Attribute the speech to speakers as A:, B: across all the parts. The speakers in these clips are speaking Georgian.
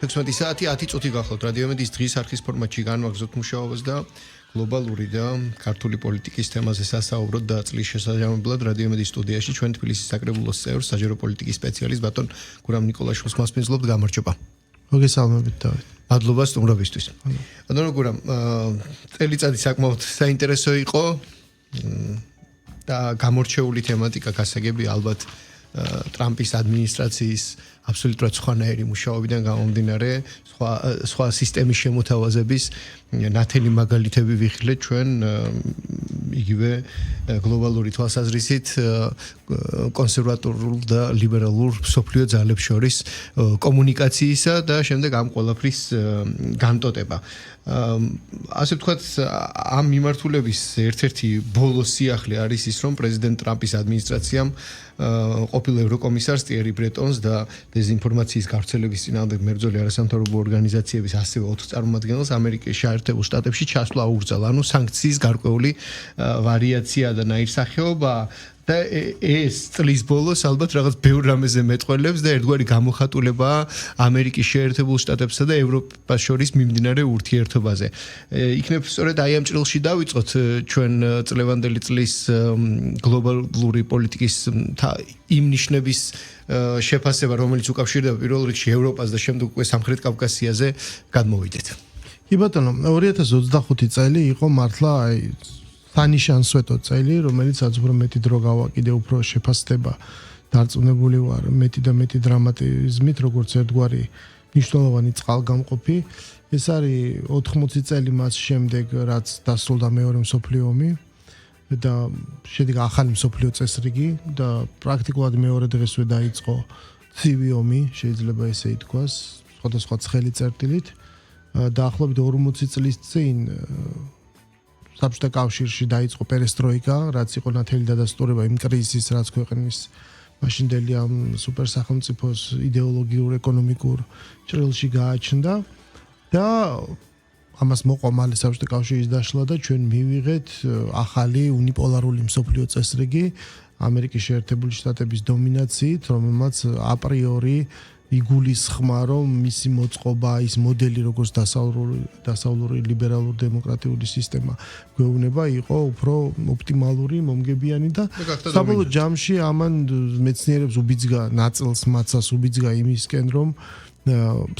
A: 16 საათი 10 წუთი გახლავთ რადიომედის დღის არხის ფორმატში განვაგრძობთ მუშაობას და გლობალური და ქართული პოლიტიკის თემაზე სასაუბროთ და წლის შესაძლებლად რადიომედის სტუდიაში ჩვენ თბილისის საკრებულოს წევრ საჯარო პოლიტიკის სპეციალისტ ბატონ გურამ ნიკოლაშვილს მასპინძლობთ. გამარჯობა.
B: მოგესალმებით დავით.
A: მადლობა სტუმრობისთვის. ბატონო გურამ, წელიწადი საკმაოდ საინტერესო იყო და გამორჩეული თემატიკა გასაგები ალბათ ტრამპის ადმინისტრაციის აბსოლუტურად სხვანაირი მუშაობიდან გამომდინარე, სხვა სისტემის შემოთავაზების ნათელი მაგალითები ვიხილეთ ჩვენ იგივე გლობალური თვალსაზრისით კონსერვატორულ და ლიბერალურ მსოფლიო ძალებს შორის კომუნიკაციისა და შემდეგ ამ ყველაფრის განტოტება. ასე ვთქვათ, ამ მიმართულების ერთ-ერთი ბოლო სიახლე არის ის, რომ პრეზიდენტ ტრამპის ადმინისტრაციამ ყოფილ ევროკომისარს ტიერი ბრეტონს და დეზინფორმაციის გავრცელების წინააღმდეგ მებრძოლი არასამთავრობო ორგანიზაციების ასევე 4 წარმომადგენელს ამერიკის შეერთებულ შტატებში ჩასვლა აუგრძალა. ანუ სანქციის გარკვეული ვარიაცია და ნაირსახეობა და ეს წლის ბოლოს ალბათ რაღაც ბევრ რამეზე მეტყველებს და ერთგვარი გამოხატულებაა ამერიკის შეერთებულ შტატებსა და ევროპას შორის მიმდინარე ურთიერთობაზე. იქნებ სწორედ აი ამ ჭრილში დავიწყოთ ჩვენ წლევანდელი წლის გლობალური პოლიტიკის იმ ნიშნების შეფასება, რომელიც უკავშირდება პირველ რიგში ევროპას და შემდეგ უკვე სამხრეთ კავკასიაზე გადმოვიდეთ.
B: კი ბატონო, 2025 წელი იყო მართლა სანიშანსვეტო წელი, რომელიც რაც უფრო მეტი დრო გავაკიდე, უფრო შეფასდება დარწმუნებული ვარ მეტი და მეტი დრამატიზმით, როგორც ერთგვარი მნიშვნელოვანი წყალგამყოფი. ეს არის 80 წელი მას შემდეგ, რაც დასრულდა მეორე მსოფლიო ომი და შედგა ახალი მსოფლიო წესრიგი და პრაქტიკულად მეორე დღესვე დაიწყო ცივი ომი, შეიძლება ესე ითქვას, სხვადასხვა ცხელი წერტილით. დაახლოებით 40 წლის წინ საბჭოთა კავშირში დაიწყო პერესტროიკა, რაც იყო ნათელი დადასტურება იმ კრიზისის, რაც ქვეყნის მაშინდელი ამ სუპერსახელმწიფოს იდეოლოგიურ ეკონომიკურ ჭრილში გააჩნდა და ამას მოყვა მალე საბჭოთა კავშირის დაშლა და ჩვენ მივიღეთ ახალი უნიპოლარული მსოფლიო წესრიგი ამერიკის შეერთებული შტატების დომინაციით, რომელმაც აპრიორი იგულისხმა, რომ მისი მოწყობა, ის მოდელი, როგორც დასავლური ლიბერალურ დემოკრატიული სისტემა გვეუბნება, იყო უფრო ოპტიმალური, მომგებიანი და საბოლოო ჯამში ამან მეცნიერებს უბიძგა ნაწილს მაცას უბიძგა იმისკენ, რომ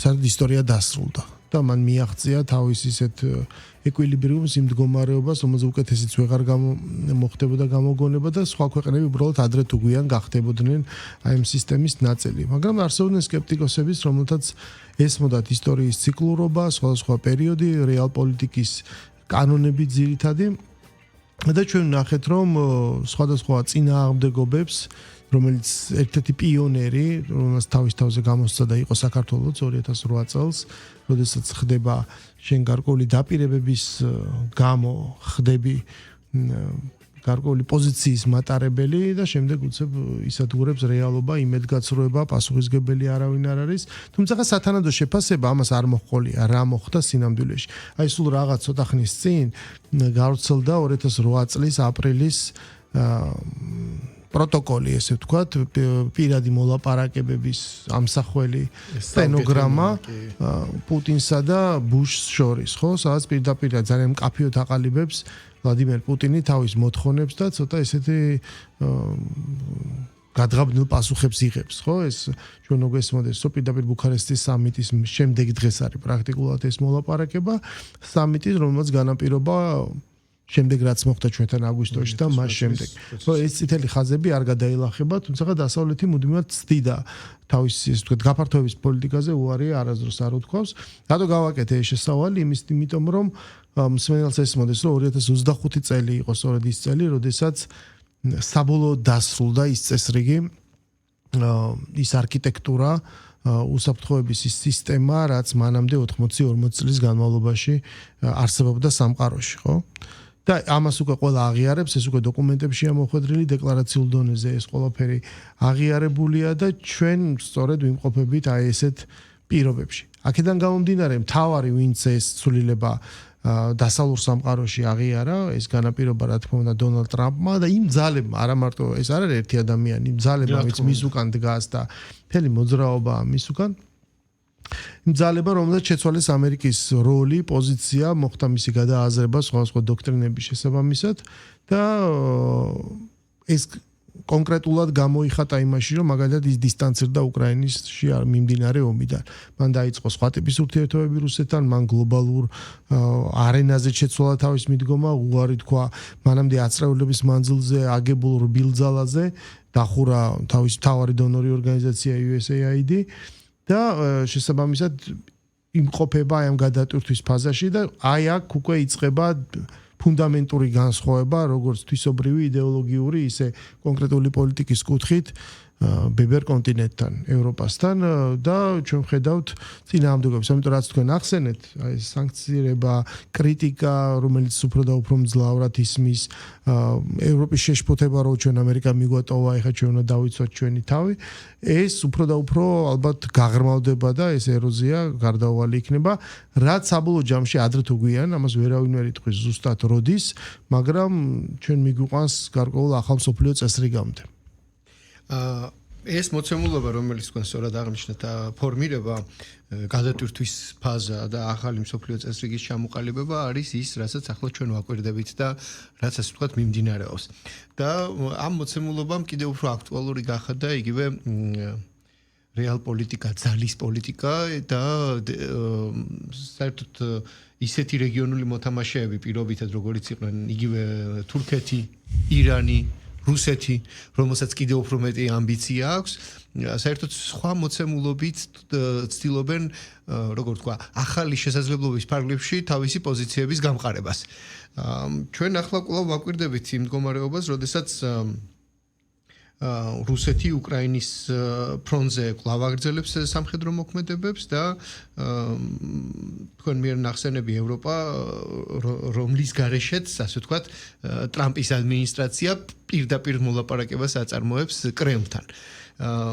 B: საერთოდ ისტორია დასრულდა და მან მიაღწია თავის ისეთ ეკვილიბრიუმს, იმ მდგომარეობას, რომელზე უკეთესიც ვეღარ მოხდებოდა გამოგონება და სხვა ქვეყნები უბრალოდ ადრე თუ გვიან გახდებოდნენ აი ამ სისტემის ნაწილი. მაგრამ არსებობდნენ სკეპტიკოსებიც, რომელთაც ესმოდათ ისტორიის ციკლურობა, სხვადასხვა პერიოდი, რეალპოლიტიკის კანონები ძირითადი და ჩვენ ვნახეთ, რომ სხვადასხვა წინააღმდეგობებს, რომელიც ერთ-ერთი პიონერი, რომელსაც თავის თავზე გამოსცა და იყო საქართველოს 2008 წელს, როდესაც ხდება შენ გარკვეული დაპირებების გამო ხდები გარკვეული პოზიციის მატარებელი და შემდეგ უცებ ისადგურებს რეალობა, იმედგაცრუება, პასუხისგებელი არავინ არ არის. თუმცა სათანადო შეფასება ამას არ მოჰყოლია, რა მოხდა სინამდვილეში. აი სულ რაღაც ცოტა ხნის წინ გავრცელდა 2008 წლის აპრილის პროტოკოლი, ესე ვთქვათ, პირადი მოლაპარაკებების ამსახველი სტენოგრამა პუტინსა და ბუშს შორის, ხო? სადაც პირდაპირ ძალიან მკაფიოდ აყალიბებს ვლადიმერ პუტინი თავის მოთხოვნებს და ცოტა ესეთი გადღაბნილ პასუხებს იღებს, ხო? ეს ჩვენ მოგესმოდეს, რომ პირდაპირ ბუქარესტის სამიტის შემდეგ დღეს არის პრაქტიკულად ეს მოლაპარაკება, სამიტის, რომელმაც განაპირობა შემდეგ რაც მოხდა ჩვენთან აგვისტოში და მას შემდეგ. რომ ეს წითელი ხაზები არ გადაილახება, თუმცა დასავლეთი მუდმივად ცდიდა თავის ისე ვთქვათ გაფართოების პოლიტიკაზე უარი არასდროს არ უთქვავს. რატო გავაკეთე ეს შესავალი? იმიტომ რომ მსმენელს ესმოდეს, რომ 2025 წელი იყო სწორედ ის წელი, როდესაც საბოლოოდ დასრულდა ის წესრიგი, ის არქიტექტურა, უსაფრთხოების ის სისტემა, რაც მანამდე 80-40 წლის განმავლობაში არსებობდა სამყაროში, ხო? და ამას უკვე ყველა აღიარებს, ეს უკვე დოკუმენტებშია მოხვედრილი, დეკლარაციულ დონეზე ეს ყველაფერი აღიარებულია და ჩვენ სწორედ ვიმყოფებით აი ესეთ პირობებში. აქედან გამომდინარე, მთავარი ვინც ეს ცვლილება დასავლურ სამყაროში აღიარა, ეს განაპირობა რა თქმა უნდა დონალდ ტრამპმა და იმ ძალებმა, არა მარტო ეს არ არის ერთი ადამიანი, იმ ძალებმა, ვინც მის უკან დგას და მთელი მოძრაობა მის უკან იმ ძალება, რომელსაც შეცვალეს ამერიკის როლი, პოზიცია, მოხდა მისი გადააზრება სხვადასხვა დოქტრინების შესაბამისად და ეს კონკრეტულად გამოიხატა იმაში, რომ მაგალითად ის დისტანცირდა უკრაინაში მიმდინარე ომიდან. მან დაიწყო სხვა ტიპის ურთიერთობები რუსეთთან, მან გლობალურ არენაზე შეცვალა თავის მიდგომა, უარი თქვა მანამდე აცრეულების მანძილზე აგებულ რბილ ძალაზე, დახურა თავის მთავარი დონორი ორგანიზაცია USAID და შესაბამისად იმყოფება აი ამ გადატვირთვის ფაზაში და აი აქ უკვე იწყება ფუნდამენტური განსხვავება, როგორც თვისობრივი იდეოლოგიური, ისე კონკრეტული პოლიტიკის კუთხით ბებერ კონტინენტთან, ევროპასთან და ჩვენ ხედავთ წინააღმდეგობებს. ამიტომ რაც თქვენ ახსენეთ, აი სანქცირება, კრიტიკა, რომელიც უფრო და უფრო მძლავრად ისმის, ევროპის შეშფოთება, რომ ჩვენ ამერიკა მიგვატოვა, ეხლა ჩვენ უნდა დავიცვათ ჩვენი თავი, ეს უფრო და უფრო ალბათ გაღრმავდება და ეს ეროზია გარდაუვალი იქნება, რაც საბოლოო ჯამში ადრე თუ გვიან, ამას ვერავინ ვერ იტყვის ზუსტად როდის, მაგრამ ჩვენ მიგვიყვანს გარკვეულ ახალ მსოფლიო წესრიგამდე.
A: ეს მოცემულობა, რომელიც თქვენ სწორად აღნიშნეთ, ფორმირება გადატვირთვის ფაზა და ახალი მსოფლიო წესრიგის ჩამოყალიბება არის ის, რასაც ახლა ჩვენ ვაკვირდებით და რაც ასე ვთქვათ მიმდინარეობს. და ამ მოცემულობამ კიდევ უფრო აქტუალური გახადა იგივე რეალ პოლიტიკა, ძალის პოლიტიკა და საერთოდ ისეთი რეგიონული მოთამაშეები პირობითად როგორიც იყვნენ იგივე თურქეთი, ირანი, რუსეთი, რომელსაც კიდევ უფრო მეტი ამბიცია აქვს, საერთოდ სხვა მოცემულობით ცდილობენ, როგორ ვთქვა, ახალი შესაძლებლობის ფარგლებში თავისი პოზიციების გამყარებას. ჩვენ ახლა კვლავ ვაკვირდებით იმ მდგომარეობას, როდესაც რუსეთი უკრაინის ფრონტზე კვლავ აგრძელებს სამხედრო მოქმედებებს და თქვენ მიერ ნახსენები ევროპა, რომლის გარეშეც, ასე ვთქვათ, ტრამპის ადმინისტრაცია პირდაპირ მოლაპარაკებას აწარმოებს კრემლთან.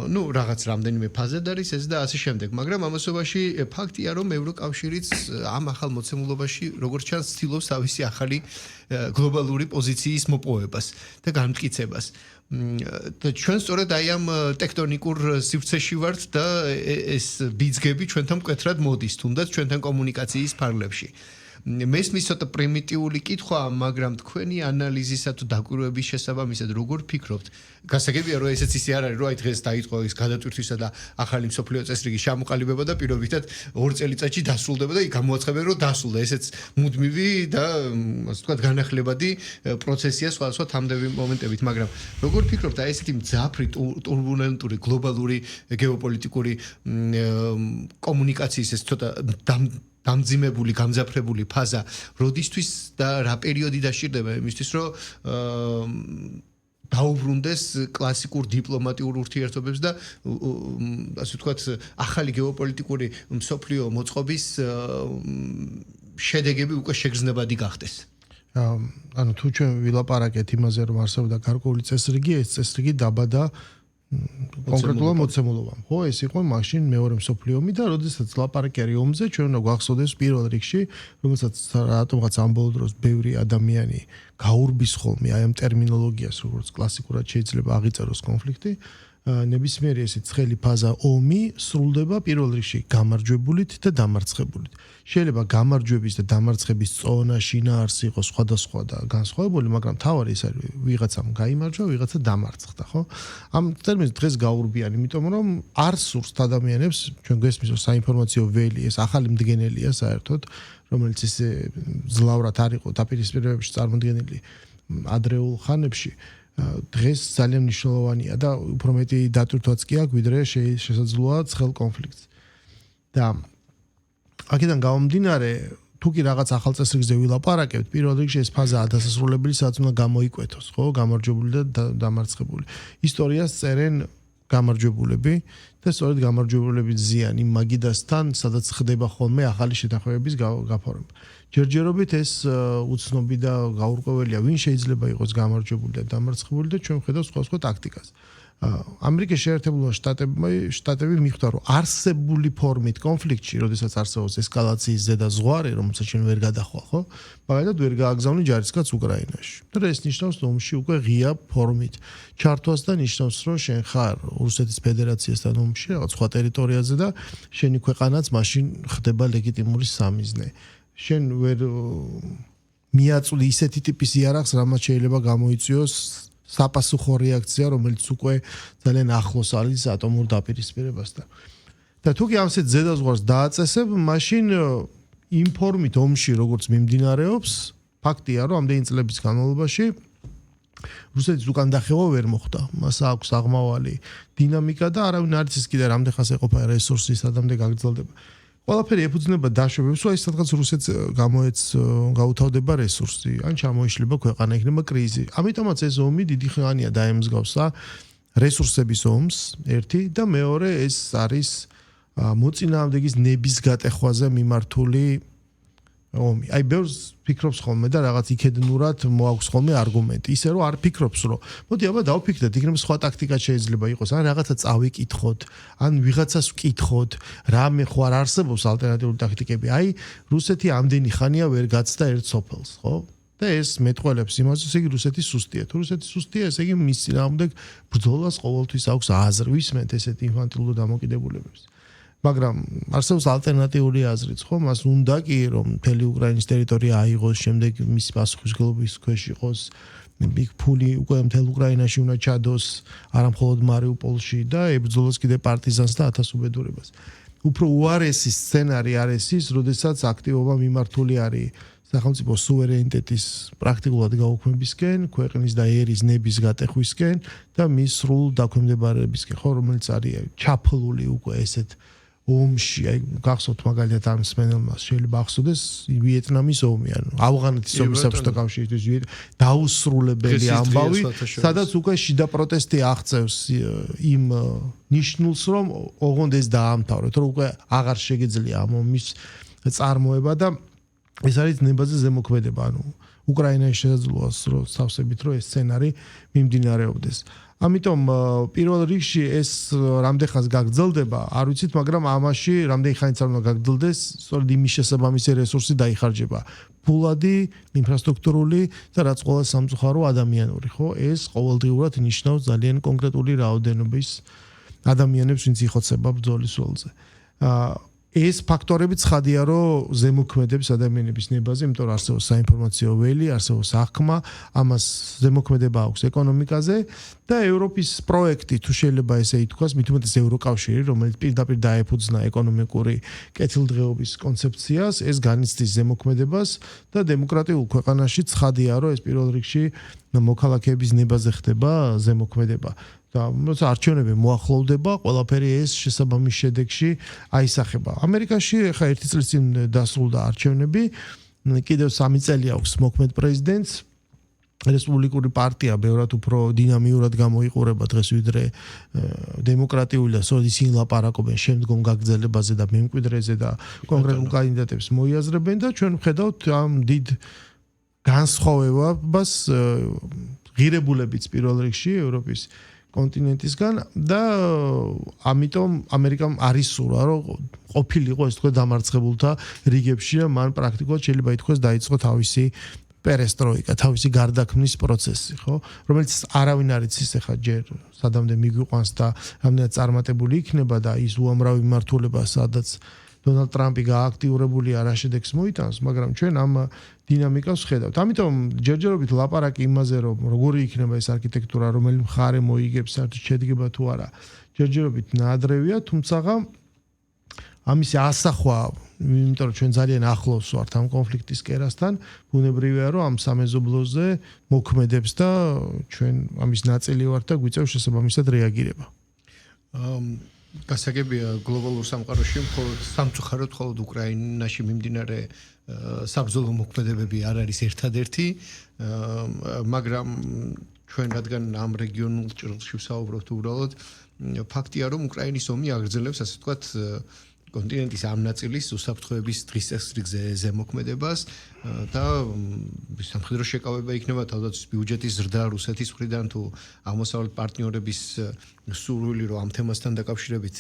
A: ну, რაღაც რამდენიმე ფაზად არის ეს და ასე შემდეგ, მაგრამ ამასობაში ფაქტია, რომ ევროკავშირიც ამ ახალ მოცემულობაში, როგორც ჩანს, ცდილობს თავისი ახალი გლობალური პოზიციის მოპოვებას და განმტკიცებას. და ჩვენ სწორედ აი ამ ტექტონიკურ სივრცეში ვართ და ეს ბიძგები ჩვენთან მკვეთრად მოდის, თუნდაც ჩვენთან კომუნიკაციის ფარგლებში. მესმის ცოტა პრიმიტიული კითხვა, მაგრამ თქვენი ანალიზისა თუ დაკვირვების შესაბამისად როგორ ფიქრობთ? გასაგებია, რომ ესეც ისე არ არის, რომ აი დღეს დაიწყო ის გადატვირთვისა და ახალი მსოფლიო წესრიგის ჩამოყალიბება და პირობითად 2 წელიწადში დასრულდება და გამოაცხადებენ, რომ დასრულდა. ესეც მუდმივი და ასე ვთქვათ განახლებადი პროცესია სხვადასხვა თამდები მომენტებით, მაგრამ როგორ ფიქრობთ, აი ესეთი მძაფრი ტურბულენტური გლობალური გეოპოლიტიკური კომუნიკაციის ეს ცოტა დამძიმებული, გამძაფრებული ფაზა, როდისთვის და რა პერიოდი დასჭირდება იმისთვის, რომ დაუბრუნდეს კლასიკურ დიპლომატიურ ურთიერთობებს და ასე ვთქვათ, ახალი გეოპოლიტიკური მსოფლიო მოწყობის შედეგები უკვე შეგრძნებადი გახდეს.
B: ანუ თუ ჩვენ ვილაპარაკეთ იმაზე, რომ არსებობდა გარკვეული წესრიგი, ეს წესრიგი დაბადა კონკრეტულად მოცემულობამ. ხო, ეს იყო მაშინ მეორე მსოფლიო ომი და როდესაც ლაპარაკი არის ომზე, ჩვენ უნდა გვახსოვდეს პირველ რიგში, რომელსაც რატომღაც ამ ბოლო დროს ბევრი ადამიანი გაურბის ხოლმე აი ამ ტერმინოლოგიას, როგორც კლასიკურად შეიძლება აღიწეროს კონფლიქტი, ნებისმიერი ესე ცხელი ფაზა ომი სრულდება პირველ რიგში გამარჯვებულით და დამარცხებულით. შეიძლება გამარჯვების და დამარცხების წონა, შინაარსი იყოს სხვადასხვა და განსხვავებული, მაგრამ თავარი ის არის ვიღაცამ გაიმარჯვა, ვიღაცა დამარცხდა, ხო? ამ ტერმინს დღეს გაურბიან, იმიტომ რომ არ სურს ადამიანებს, ჩვენ გვესმის რომ საინფორმაციო ველი, ეს ახალი მდგენელია საერთოდ, რომელიც ისე ძლავრად არ იყო დაპირისპირებებში წარმოდგენილი ადრეულ ხანებში. დღეს ძალიან მნიშვნელოვანია და უფრო მეტი დატვირთვაც კი აქვს, ვიდრე შესაძლოა ცხელ კონფლიქტს. და აქედან გამომდინარე, თუ კი რაღაც ახალ წესრიგზე ვილაპარაკებთ, პირველ რიგში ეს ფაზაა დასასრულებელი, სადაც უნდა გამოიკვეთოს, ხო, გამარჯვებული და დამარცხებული. ისტორიას წერენ გამარჯვებულები და სწორედ გამარჯვებულების ზიან იმ მაგიდასთან, სადაც ხდება ხოლმე ახალი შეთანხმებების გაფორმება. ჯერჯერობით ეს უცნობი და გაურკვეველია, ვინ შეიძლება იყოს გამარჯვებული და დამარცხებული და ჩვენ ვხედავთ სხვადასხვა ტაქტიკას. ამერიკის შეერთებულმა შტატები მიხვდა რომ არსებული ფორმით კონფლიქტში, როდესაც არსებობს ესკალაციის ზედა ზღვარი, რომელსაც ჩვენ ვერ გადახვალ, ხო? მაგალითად ვერ გააგზავნი ჯარისკაც უკრაინაში. და ეს ნიშნავს რომ ომში უკვე ღია ფორმით ჩართვას და ნიშნავს რომ შენ ხარ რუსეთის ფედერაციასთან ომში რაღაც სხვა ტერიტორიაზე და შენი ქვეყანაც მაშინ ხდება ლეგიტიმური სამიზნე. შენ ვერ მიაწვდი ისეთი ტიპის იარაღს, რამაც შეიძლება გამოიწვიოს საპასუხო რეაქცია, რომელიც უკვე ძალიან ახლოს არის ატომურ დაპირისპირებასთან. და თუ კი ამასეთ ზედაზღვარს დააწესებ, მაშინ იმ ფორმით ომში როგორც მიმდინარეობს, ფაქტია, რომ ამდენი წლების განმავლობაში რუსეთის უკან დახევა ვერ მოხდა. მას აქვს აღმავალი დინამიკა და არავინ არ იცის კიდე რამდენ ხანს ეყოფა რესურსი, სადამდე გაგრძელდება. ყველაფერი ეფუძნება დაშვებებს, რომ ის სადღაც რუსეთს გაუთავდება რესურსი, ან ჩამოიშლება ქვეყანა, იქნება კრიზისი. ამიტომაც ეს ომი დიდი ხანია დაემსგავსა რესურსების ომს, ერთი და მეორე ეს არის მოწინააღმდეგის ნების გატეხვაზე მიმართული ომი. აი ბევრს ფიქრობს ხოლმე და რაღაც იქედნურად მოაქვს ხოლმე არგუმენტი. ისე რომ არ ფიქრობს რომ მოდი აბა დავფიქრდეთ, იქნებ სხვა ტაქტიკა შეიძლება იყოს, ან რაღაცა წავიკითხოთ, ან ვიღაცას ვკითხოთ, რამე ხო არ არსებობს ალტერნატიული ტაქტიკები. აი რუსეთი ამდენი ხანია ვერ გაცდა ერთ სოფელს, ხო? და ეს მეტყველებს იმას, ესე იგი რუსეთი სუსტია. თუ რუსეთი სუსტია, ესე იგი მის წინააღმდეგ ბრძოლას ყოველთვის აქვს აზრი, ვისმენთ ესეთ ინფანტილურ დამოკიდებულებებს. მაგრამ არსებობს ალტერნატიული აზრიც, ხო? მას უნდა კი რომ მთელი უკრაინის ტერიტორია აიღოს, შემდეგ მისი პასუხისმგებლობის ქვეშ იყოს, იქ ფული უკვე მთელ უკრაინაში უნდა ჩადოს, არა მხოლოდ მარიუპოლში და ებრძოლოს კიდე პარტიზანს და ათასუბედურებას. უფრო უარესი სცენარი არის ის, როდესაც აქტივობა მიმართული არის სახელმწიფო სუვერენიტეტის პრაქტიკულად გაუქმებისკენ, ქვეყნის და ერის ნების გატეხვისკენ და მის სრულ დაქვემდებარებისკენ, ხო, რომელიც არის ჩაფლული უკვე ესეთ ომში, აი გახსოვთ მაგალითად ამ სმენელმას შეიძლება ახსოვდეს ვიეტნამის ომი, ანუ ავღანეთის ომის საბჭოთა კავშირის დაუსრულებელი ამბავი, სადაც უკვე შიდა პროტესტი აღწევს იმ ნიშნულს, რომ ოღონდ ეს დაამთავროთ, რომ უკვე აღარ შეგეძლია ამ ომის წარმოება და ეს არის ნებაზე ზემოქმედება, ანუ უკრაინაში შესაძლოა რომ სავსებით რომ ეს სცენარი მიმდინარეობდეს. ამიტომ პირველ რიგში ეს რამდენ ხანს გაგრძელდება, არ ვიცით, მაგრამ ამაში რამდენი ხანიც არ უნდა გაგრძელდეს, სწორედ იმის შესაბამისი რესურსი დაიხარჯება. ფულადი, ინფრასტრუქტურული და რაც ყველა სამწუხარო ადამიანური, ხო? ეს ყოველდღიურად ნიშნავს ძალიან კონკრეტული რაოდენობის ადამიანებს, ვინც იხოცება ბრძოლის ველზე. ეს ფაქტორები ცხადია, რომ ზემოქმედებს ადამიანების ნებაზე, იმიტომ რომ არსებობს საინფორმაციო ველი, არსებობს აღქმა, ამას ზემოქმედება აქვს ეკონომიკაზე და ევროპის პროექტი, თუ შეიძლება ესე ითქვას, მით უმეტეს ევროკავშირი, რომელიც პირდაპირ დაეფუძნა ეკონომიკური კეთილდღეობის კონცეფციას, ეს განიცდის ზემოქმედებას და დემოკრატიულ ქვეყანაში ცხადია, რომ ეს პირველ რიგში მოქალაქეების ნებაზე ხდება ზემოქმედება. და როცა არჩევნები მოახლოვდება, ყველაფერი ეს შესაბამის შედეგში აისახება. ამერიკაში ხა ერთი წლის წინ დასრულდა არჩევნები, კიდევ 3 წელი აქვს მოქმედ პრეზიდენტს. რესპუბლიკური პარტია ბევრად უფრო დინამიურად გამოიყურება დღეს ვიდრე დემოკრატიული და სწორედ ისინი ლაპარაკობენ შემდგომ გაგრძელებაზე და მემკვიდრეზე და კონკრეტულ კანდიდატებს მოიაზრებენ და ჩვენ ვხედავთ ამ დიდ განსხვავებას ღირებულებიც პირველ რიგში ევროპის კონტინენტისგან და ამიტომ ამერიკამ არის სურა რომ ყოფილიყო ეს თქო დამარცხებულთა რიგებში და მან პრაქტიკულად შეიძლება ითქვას დაიწყო თავისი პერესტროიკა, თავისი გარდაქმნის პროცესი, ხო? რომელიც არავინ არ იცის ახლა ჯერ სადამდე მიგვიყვანს და რამდენად წარმატებული იქნება და ის უამრავი მმართველობა სადაც დონალდ ტრამპი გააქტიურებულია რა შედეგს მოიტანს, მაგრამ ჩვენ ამ დინამიკას ვხედავთ. ამიტომ ჯერჯერობით ლაპარაკი იმაზე, რომ როგორი იქნება ეს არქიტექტურა, რომელი მხარე მოიგებს, საერთოდ შედგება თუ არა, ჯერჯერობით ნაადრევია, თუმცა ამისი ასახვა, იმიტომ რომ ჩვენ ძალიან ახლოს ვართ ამ კონფლიქტის კერასთან, ბუნებრივია, რომ ამ სამეზობლოზე მოქმედებს და ჩვენ ამის ნაწილი ვართ და გვიწევს შესაბამისად რეაგირება.
A: გასაგებია გლობალურ სამყაროში მხოლოდ სამწუხაროდ მხოლოდ უკრაინაში მიმდინარე საბრძოლო მოქმედებები არ არის ერთადერთი, მაგრამ ჩვენ რადგან ამ რეგიონულ ჭრილში ვსაუბრობთ უბრალოდ ფაქტია რომ უკრაინის ომი აგრძელებს ასე ვთქვათ კონტინენტის ამ ნაწილის უსაფრთხოების დღის წესრიგზე ზემოქმედებას და სამხედრო შეკავება იქნება თავდაცვის ბიუჯეტის ზრდა რუსეთის მხრიდან თუ აღმოსავლეთ პარტნიორების სურვილი რომ ამ თემასთან დაკავშირებით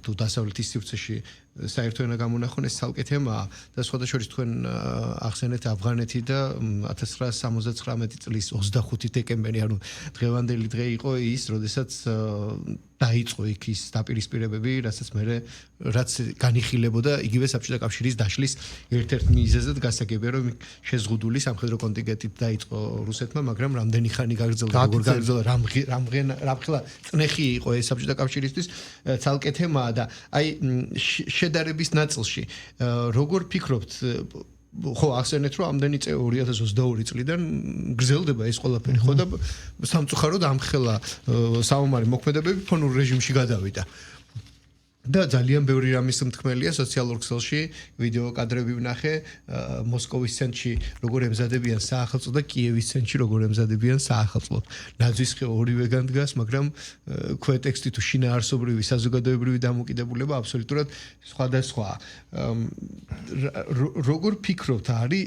A: თუ დასავლეთის სივრცეში საერთო ენა გამონახონ ეს ცალკე თემაა და სხვადასხვა თქვენ ახსენეთ ავღანეთი და 1979 წლის 25 დეკემბერი ანუ დღევანდელი დღე იყო ის როდესაც დაიწყო იქ ის დაპირისპირებები რაც განიხილებოდა იგივე საბჭოთა კავშირის დაშლის ერთ-ერთ მიზეზად გასაგებია რომ შეზღუდული სამხედრო კონტინგენტით დაიწყო რუსეთმა მაგრამ რამდენი ხანი გაგრძელდა როგორ გაგრძელდა რამხელა წნეხი იყო ეს საბჭოთა კავშირისთვის ცალკე თემაა და აი შედარების ნაწილში როგორ ფიქრობთ ხო ახსენეთ რომ ამდენი წელი 2022 წლიდან გრძელდება ეს ყველაფერი ხო და სამწუხაროდ ამხელა საომარი მოქმედებები ფონურ რეჟიმში გადავიდა და ძალიან ბევრი რამის მთქმელია სოციალურ ქსელში ვიდეო კადრები ვნახე მოსკოვის ცენტრში როგორ ემზადებიან საახალწლო და კიევის ცენტრში როგორ ემზადებიან საახალწლო ნაძვისხე ორივე განდგას მაგრამ ქვეტექსტი თუ შინაარსობრივი საზოგადოებრივი დამოკიდებულება აბსოლუტურად სხვადასხვა როგორ ფიქრობთ არის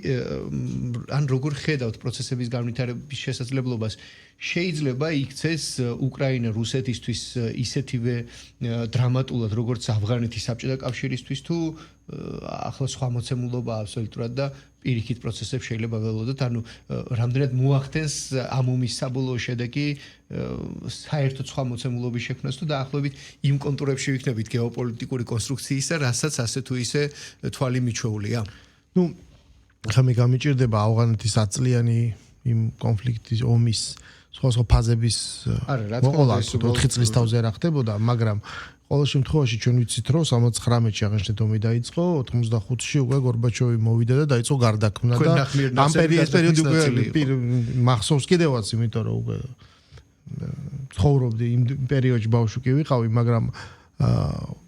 A: ან როგორ ხედავთ პროცესების განვითარების შესაძლებლობას შეიძლება იქცეს უკრაინა რუსეთისთვის ისეთივე დრამატულად როგორც αφღანეთის საბჭოთა კავშირისთვის თუ ახლა სხვა მოცემულობა აბსოლუტურად და პირიქით პროცესებს შეიძლება ველოდოთ ანუ რამდენად მოახდენს ამ ომის საბოლოო შედეგი საერთოდ სხვა მოცემულობის შექმნას თუ დაახლოებით იმ კონტურებში ვიქნებით გეოპოლიტიკური კონსტრუქციისა რასაც ასე თუ ისე თვალი მიჩვეულია
B: ნუ ხა მე გამიჭირდება ავღანეთის 10 წლიანი იმ კონფლიქტის ომის სხვა ფაზების მოყოლა 4 წლის თავზე რა ხდებოდა მაგრამ ყოველ შემთხვევაში ჩვენ ვიცით რომ 79-ში აღნიშნეთ ომი დაიწყო 85-ში უკვე გორბაჩოვი მოვიდა და დაიწყო გარდაქმნა და ამ პერიოდი უკვე მახსოვს კიდევაც იმიტომ რომ უკვე ცხოვრობდი იმ პერიოდში ბავშვი კი ვიყავი მაგრამ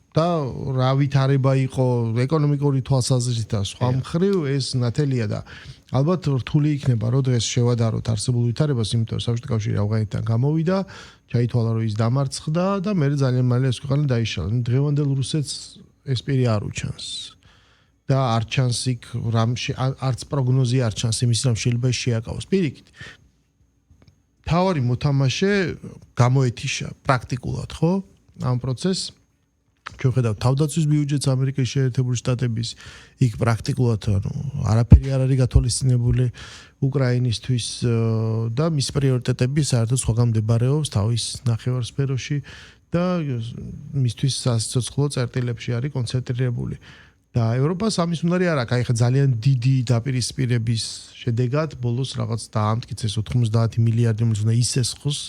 B: და რა ვითარება იყო ეკონომიკური თვალსაზრისით და სხვა მხრივ ეს ნათელია და ალბათ რთული იქნება რომ დღეს შევადაროთ არსებულ ვითარებას იმიტომ რომ საბჭოთა კავშირი ავღანეთიდან გამოვიდა ჩაითვალა რომ ის დამარცხდა და მე ძალიან მალე ეს ქვეყანა დაიშალა დღევანდელ რუსეთს ეს პირი არ უჩანს და არ ჩანს იქ რამში არც პროგნოზი არ ჩანს იმის რომ შეიძლება შეაკავოს პირიქით თავარი მოთამაშე გამოეთიშა პრაქტიკულად ხო ამ პროცესს ჩვენ ხედავთ თავდაცვის ბიუჯეტს ამერიკის შეერთებული შტატების იქ პრაქტიკულად ანუ არაფერი არ არის გათვალისწინებული უკრაინისთვის და მის პრიორიტეტები საერთოდ სხვაგან მდებარეობს თავის ნახევარსფეროში და მისთვის სასიცოცხლო წერტილებში არის კონცენტრირებული და ევროპას ამის უნარი არ აქვს აი ხა ძალიან დიდი დაპირისპირების შედეგად ბოლოს რაღაც დაამტკიცეს 90 მილიარდი რომელიც უნდა ისესხოს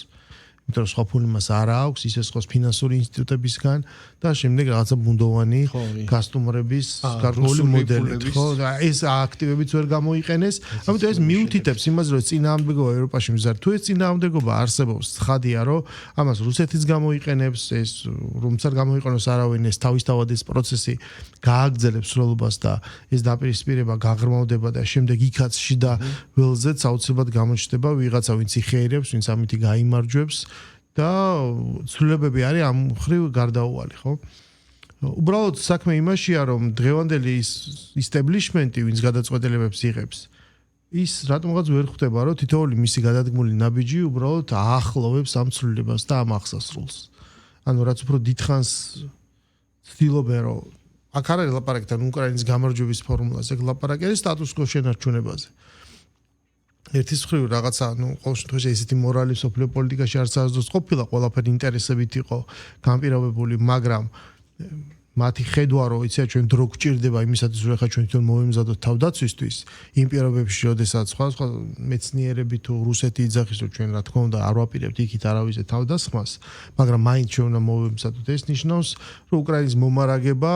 B: იმიტომ რომ სხვა ფული მას არ აქვს ისესხოს ფინანსური ინსტიტუტებისგან და შემდეგ რაღაცა ბუნდოვანი გასტუმრების გარკვეული მოდელით ხო და ეს აქტივებიც ვერ გამოიყენეს ამიტომ ეს მიუთითებს იმას რომ წინააღმდეგობა ევროპაში მზარ თუ ეს წინააღმდეგობა არსებობს ცხადია რომ ამას რუსეთიც გამოიყენებს ეს რომც არ გამოიყენოს არავინ ეს თავისთავად ეს პროცესი გააგრძელებს სრულობას და ეს დაპირისპირება გაღრმავდება და შემდეგ იქაც შიდა ველზეც აუცილებლად გამოჩნდება ვიღაცა ვინც იხეირებს ვინც ამითი გაიმარჯვებს და ცვლილებები არის ამ ხრივ გარდაუვალი, ხო? უბრალოდ საქმე იმაშია, რომ დღევანდელი establishment-ი, ვინც გადაწყვეტილებებს იღებს, ის რატომღაც ვერ ხვდება, რომ თითოეული მისი გადადგმული ნაბიჯი უბრალოდ აახლოვებს ამ ცვლილებას და ამ აღსასრულს. ანუ რაც უფრო დიდხანს ცდილობენ, რომ აქ არ არის ლაპარაკი თან უკრაინის გამარჯვების ფორმულაზე, აქ ლაპარაკი არის სტატუს-კვო შენარჩუნებაზე. ერთის მხრივ რაღაცა, ну, ყოველ შემთხვევაში ესეთი მორალი სოფლიო პოლიტიკაში არც არასდროს ყოფილა, ყველაფერი ინტერესებით იყო განპირობებული, მაგრამ მათი ხედვა რომ იცი ჩვენ დრო გვჭირდება იმისათვის რომ ხა ჩვენ თვითონ მოვემზადოთ თავდაცვისთვის, იმ პირობებში, როდესაც სხვა მეცნიერები თუ რუსეთი იძახის რომ ჩვენ რა თქმა უნდა არ ვაპირებთ იქით არავისზე თავდასხმას, მაგრამ მაინც ჩვენ უნდა მოვემზადოთ ეს ნიშნავს, რომ უკრაინის მომარაგება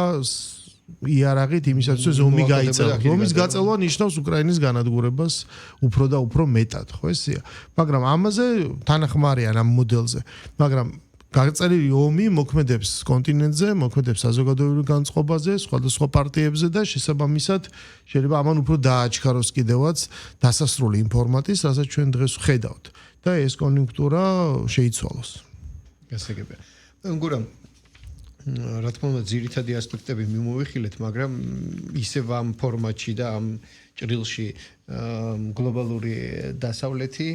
B: იარაღით იმისათვის ომი გაიწელა. ომის გაწელვა ნიშნავს უკრაინის განადგურებას უფრო და უფრო მეტად, ხო ესეა. მაგრამ ამაზე თანახმარიან ამ მოდელზე. მაგრამ გაწელილი ომი მოქმედებს კონტინენტზე, მოქმედებს საზოგადოებრივ განწყობაზე, სხვადასხვა პარტიებზე და შესაბამისად შეიძლება ამან უფრო დააჩქაროს კიდევაც დასასრული ინფორმატის, რასაც ჩვენ დღეს ვხედავთ და ეს კონიუნქტურა შეიცვალოს.
A: გასაგებია. გურამ რა თქმა უნდა ძირითადი ასპექტები მიმოვიხილეთ, მაგრამ ისევ ამ ფორმატში და ამ ჭრილში გლობალური დასავლეთი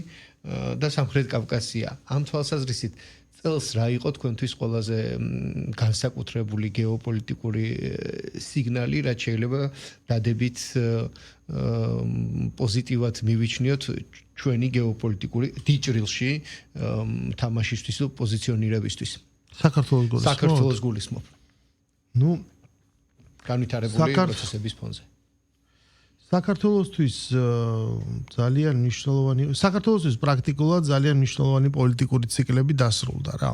A: და სამხრეთ კავკასია. ამ თვალსაზრისით წელს რა იყო თქვენთვის ყველაზე განსაკუთრებული გეოპოლიტიკური სიგნალი, რაც შეიძლება დადებით პოზიტივად მივიჩნიოთ ჩვენი გეოპოლიტიკური დიჭრილში თამაშისთვის და პოზიციონირებისთვის. საქართველოს გულისხმობ.
B: ნუ
A: განვითარებული პროცესების ფონზე.
B: საქართველოსთვის ძალიან მნიშვნელოვანი საქართველოსთვის პრაქტიკულად ძალიან მნიშვნელოვანი პოლიტიკური ციკლები დასრულდა რა.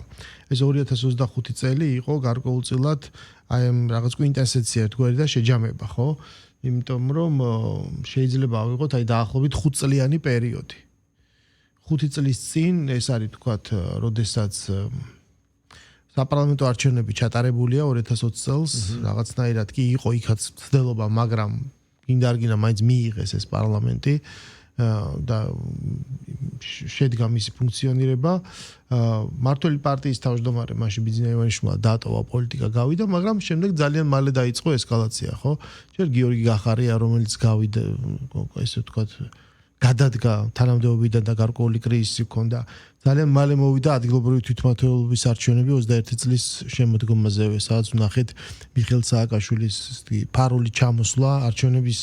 B: ეს 2025 წელი იყო გარკვეულწილად აი ამ რაღაც კვინტესენცია თქვენი და შეჯამება, ხო? იმიტომ რომ შეიძლება ავიღოთ აი დაახლოებით 5 წლიანი პერიოდი. 5 წლის წინ ეს არის თქვათ, როდესაც საპარლამენტო არჩევნები ჩატარებულია 2020 წელს, რაღაცნაირად კი იყო იქაც ცდელობა, მაგრამ გინდა არ გინდა მაინც მიიღეს ეს პარლამენტი და შედგა მისი ფუნქციონირება. მართველი პარტიის თავმჯდომარე მაშინ ბიძინა ივანიშვილმა დატოვა პოლიტიკა გავიდა, მაგრამ შემდეგ ძალიან მალე დაიწყო ესკალაცია, ხო? ჯერ გიორგი გახარია, რომელიც გავიდა, ესე ვთქვათ, გადადგა თანამდებობიდან და გარკვეული კრიზისი ჰქონდა. ძალიან მალე მოვიდა ადგილობრივი თვითმმართველობის არჩევნები 21 წლის შემოდგომაზე, სადაც ვნახეთ მიხეილ სააკაშვილის ფარული ჩამოსვლა არჩევნების